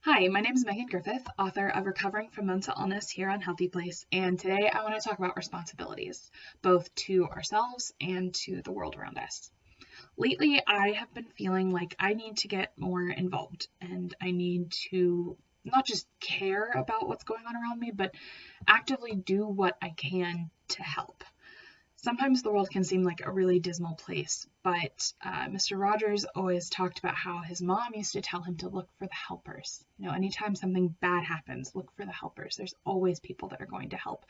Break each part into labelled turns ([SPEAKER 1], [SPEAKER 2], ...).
[SPEAKER 1] Hi, my name is Megan Griffith, author of Recovering from Mental Illness here on HealthyPlace, and today I want to talk about responsibilities, both to ourselves and to the world around us. Lately, I have been feeling like I need to get more involved, and I need to not just care about what's going on around me, but actively do what I can to help. Sometimes the world can seem like a really dismal place, but Mr. Rogers always talked about how his mom used to tell him to look for the helpers. Anytime something bad happens, look for the helpers. There's always people that are going to help.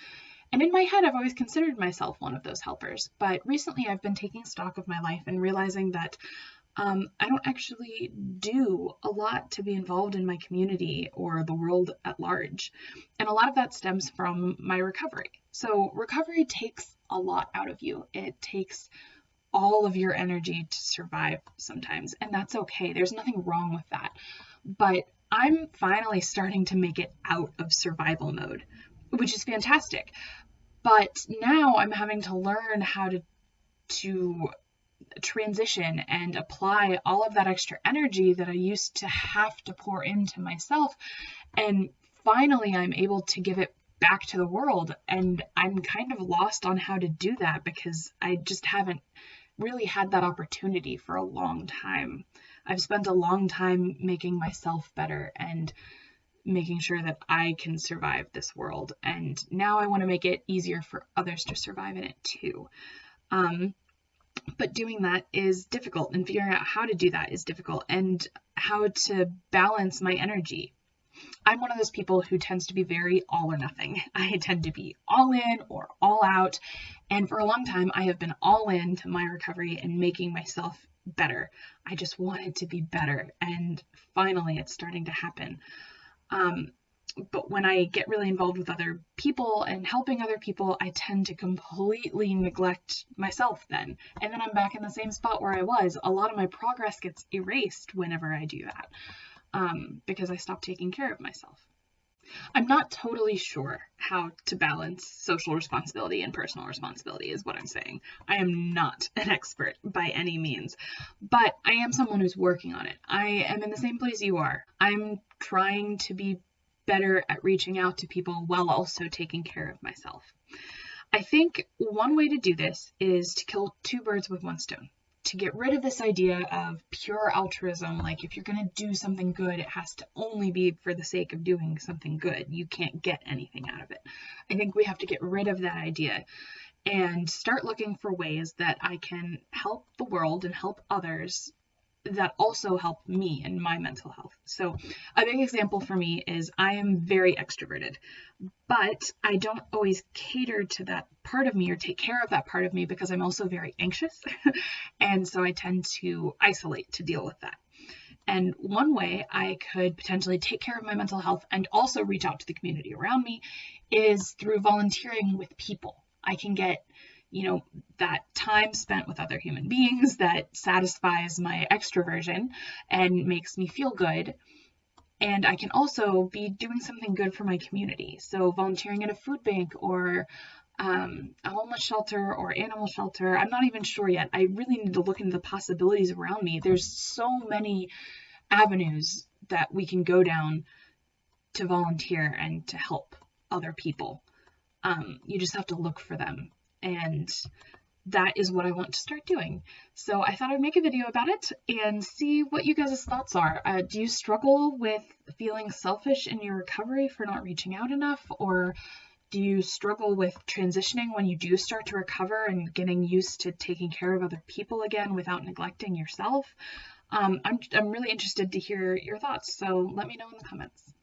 [SPEAKER 1] And in my head, I've always considered myself one of those helpers. But recently, I've been taking stock of my life and realizing that I don't actually do a lot to be involved in my community or the world at large. And a lot of that stems from my recovery. So recovery takes a lot out of you. It takes all of your energy to survive sometimes, and that's okay. There's nothing wrong with that. But I'm finally starting to make it out of survival mode, which is fantastic. But now I'm having to learn how to transition and apply all of that extra energy that I used to have to pour into myself. And finally, I'm able to give it back to the world. And I'm kind of lost on how to do that because I just haven't really had that opportunity for a long time. I've spent a long time making myself better and making sure that I can survive this world. And now I want to make it easier for others to survive in it too. But doing that is difficult, and figuring out how to do that is difficult, and how to balance my energy. I'm one of those people who tends to be very all or nothing. I tend to be all in or all out. And for a long time, I have been all in to my recovery and making myself better. I just wanted to be better. And finally, it's starting to happen. But when I get really involved with other people and helping other people, I tend to completely neglect myself then. And then I'm back in the same spot where I was. A lot of my progress gets erased whenever I do that. Because I stopped taking care of myself. I'm not totally sure how to balance social responsibility and personal responsibility is what I'm saying. I am not an expert by any means, but I am someone who's working on it. I am in the same place you are. I'm trying to be better at reaching out to people while also taking care of myself. I think one way to do this is to kill two birds with one stone. To get rid of this idea of pure altruism, like if you're going to do something good, it has to only be for the sake of doing something good. You can't get anything out of it. I think we have to get rid of that idea and start looking for ways that I can help the world and help others that also help me and my mental health. So a big example for me is I am very extroverted, but I don't always cater to that part of me or take care of that part of me because I'm also very anxious. And so I tend to isolate to deal with that. And one way I could potentially take care of my mental health and also reach out to the community around me is through volunteering with people. I can get that time spent with other human beings that satisfies my extroversion and makes me feel good. And I can also be doing something good for my community. So volunteering at a food bank or a homeless shelter or animal shelter. I'm not even sure yet. I really need to look into the possibilities around me. There's so many avenues that we can go down to volunteer and to help other people. You just have to look for them. And that is what I want to start doing. So I thought I'd make a video about it and see what you guys' thoughts are. Do you struggle with feeling selfish in your recovery for not reaching out enough? Or do you struggle with transitioning when you do start to recover and getting used to taking care of other people again without neglecting yourself? I'm really interested to hear your thoughts. So let me know in the comments.